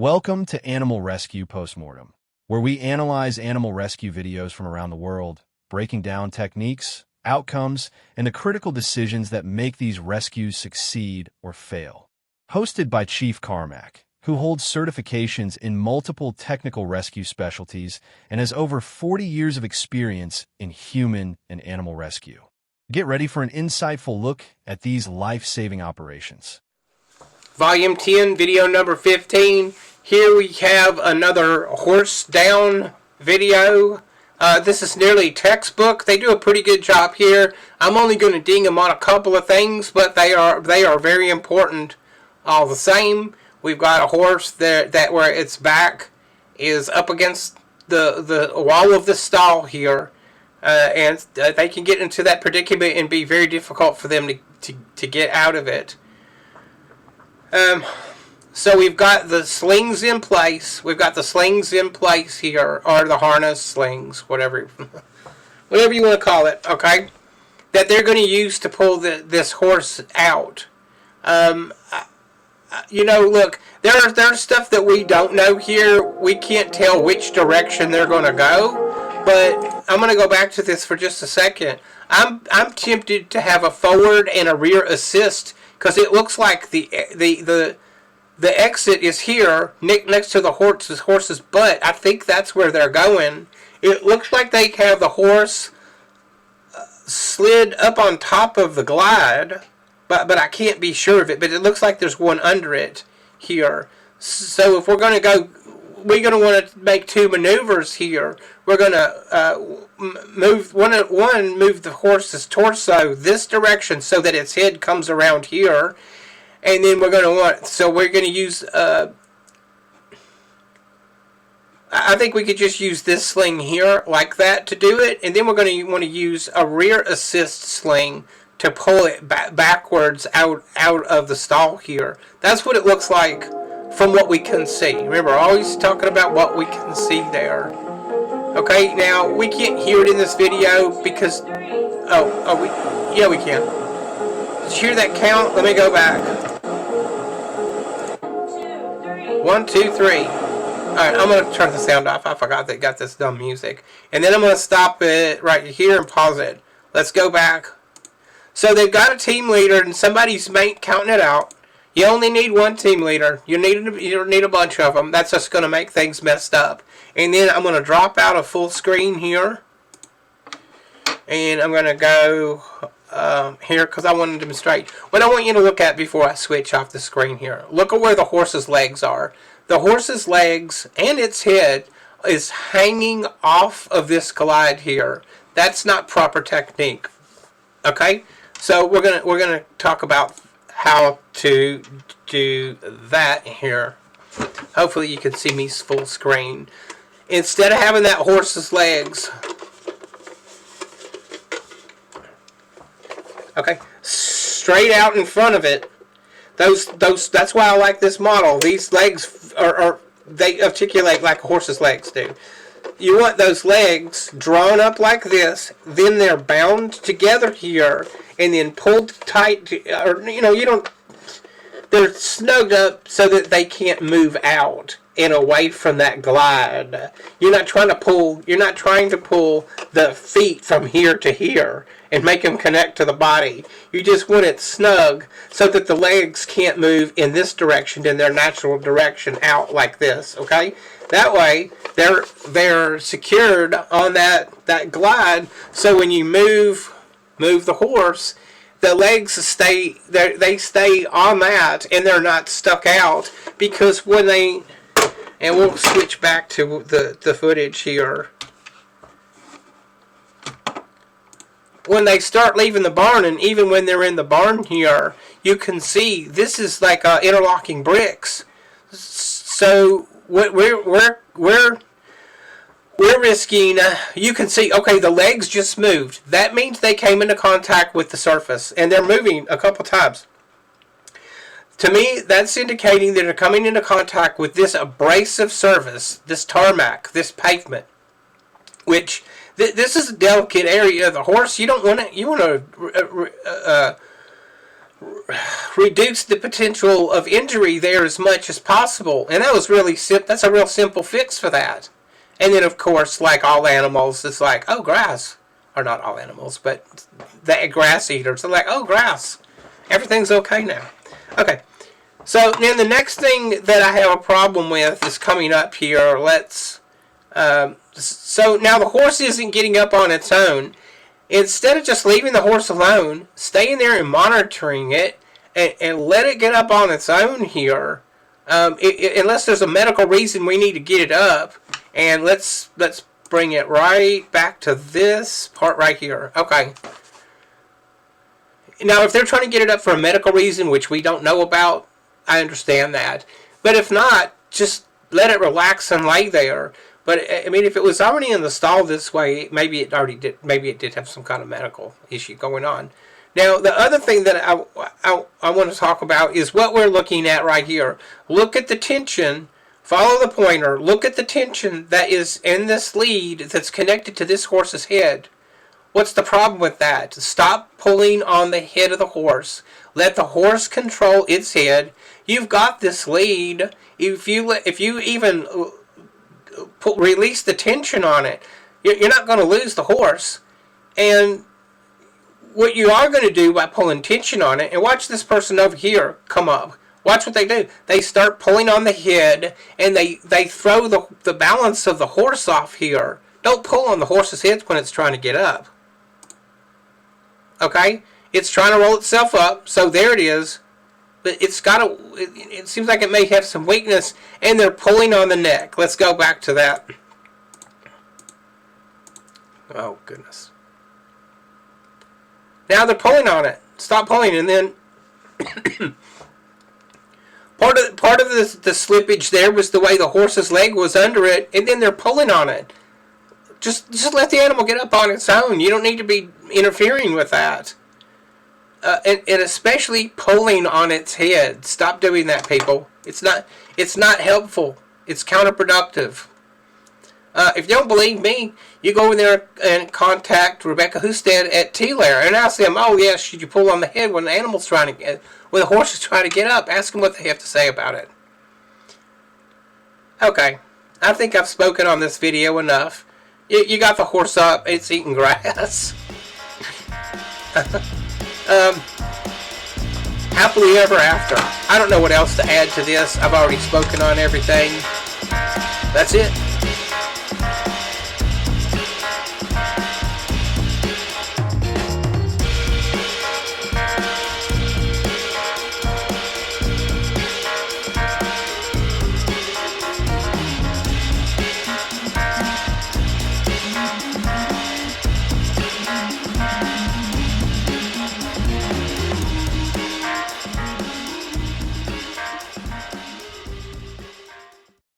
Welcome to Animal Rescue Postmortem, where we analyze animal rescue videos from around the world, breaking down techniques, outcomes, and the critical decisions that make these rescues succeed or fail. Hosted by Chief Carmack, who holds certifications in multiple technical rescue specialties and has over 40 years of experience in human and animal rescue. Get ready for an insightful look at these life-saving operations. Volume 10, video number 15. Here we have another horse down video. This is nearly textbook. They do a pretty good job here. I'm only going to ding them on a couple of things, but they are very important all the same. We've got a horse that where its back is up against the wall of the stall here, and they can get into that predicament and be very difficult for them to get out of it. So we've got the slings in place. We've got the slings in place here, or the harness slings, whatever you want to call it, okay? That they're going to use to pull this horse out. Look, there's stuff that we don't know here. We can't tell which direction they're going to go. But I'm going to go back to this for just a second. I'm tempted to have a forward and a rear assist, because it looks like the exit is here, next to the horse's butt. I think that's where they're going. It looks like they have the horse slid up on top of the glide, but I can't be sure of it. But it looks like there's one under it here. So if we're going to go, we're going to want to make two maneuvers here. We're going to move move the horse's torso this direction so that its head comes around here. And then we're going to use, I think we could just use this sling here like that to do it. And then we're going to want to use a rear assist sling to pull it backwards out of the stall here. That's what it looks like from what we can see. Remember, always talking about what we can see there. Okay, now we can't hear it in this video because, we can. Did you hear that count? Let me go back. 1, 2, 3. Alright, I'm going to turn the sound off. I forgot they got this dumb music. And then I'm going to stop it right here and pause it. Let's go back. So they've got a team leader and somebody's counting it out. You only need one team leader. You don't need a bunch of them. That's just going to make things messed up. And then I'm going to drop out a full screen here. And I'm going to go here because I want to demonstrate. What I want you to look at before I switch off the screen here. Look at where the horse's legs are. The horse's legs and its head is hanging off of this glide here. That's not proper technique. Okay? So we're gonna talk about how to do that here. Hopefully you can see me full screen. Instead of having that horse's legs, okay, straight out in front of it. That's why I like this model. These legs they articulate like a horse's legs do. You want those legs drawn up like this, then they're bound together here, and then pulled tight, they're snugged up so that they can't move out and away from that glide. You're not trying to pull the feet from here to here and make them connect to the body. You just want it snug so that the legs can't move in this direction, in their natural direction, out like this, okay? That way, they're secured on that glide, so when you move the horse, the legs stay on that, and they're not stuck out, because when they, and we'll switch back to the footage here. When they start leaving the barn, and even when they're in the barn here, you can see this is like interlocking bricks. So we're risking. You can see, okay, the legs just moved. That means they came into contact with the surface, and they're moving a couple times. To me, that's indicating that they're coming into contact with this abrasive surface, this tarmac, this pavement, which this is a delicate area of the horse. You don't want to. You want to reduce the potential of injury there as much as possible. And that was really that's a real simple fix for that. And then, of course, like all animals, it's like, oh, grass. Or not all animals, but the grass eaters are like, oh, grass. Everything's okay now. Okay. So then the next thing that I have a problem with is coming up here. So now the horse isn't getting up on its own. Instead of just leaving the horse alone, staying there and monitoring it, and let it get up on its own here, unless there's a medical reason we need to get it up. And let's bring it right back to this part right here. Okay. Now, if they're trying to get it up for a medical reason, which we don't know about, I understand that. But if not, just let it relax and lay there. But I mean, if it was already in the stall this way, maybe it already did. Maybe it did have some kind of medical issue going on. Now, the other thing that I want to talk about is what we're looking at right here. Look at the tension. Follow the pointer. Look at the tension that is in this lead that's connected to this horse's head. What's the problem with that? Stop pulling on the head of the horse. Let the horse control its head. You've got this lead. If you even release the tension on it, you're not going to lose the horse. And what you are going to do by pulling tension on it, and watch this person over here come up. Watch what they do. They start pulling on the head, and they throw the balance of the horse off here. Don't pull on the horse's head when it's trying to get up. Okay? It's trying to roll itself up, so there it is. But it seems like it may have some weakness, and they're pulling on the neck. Let's go back to that. Oh, goodness. Now they're pulling on it. Stop pulling, and then part of the slippage there was the way the horse's leg was under it, and then they're pulling on it. Just let the animal get up on its own. You don't need to be interfering with that. And especially pulling on its head. Stop doing that, people. It's not helpful. It's counterproductive. If you don't believe me, you go in there and contact Rebecca Husted at T-Lair and ask them, oh yes, should you pull on the head when the horse is trying to get up? Ask them what they have to say about it. Okay, I think I've spoken on this video enough. You got the horse up, it's eating grass. Happily ever after. I don't know what else to add to this. I've already spoken on everything. That's it.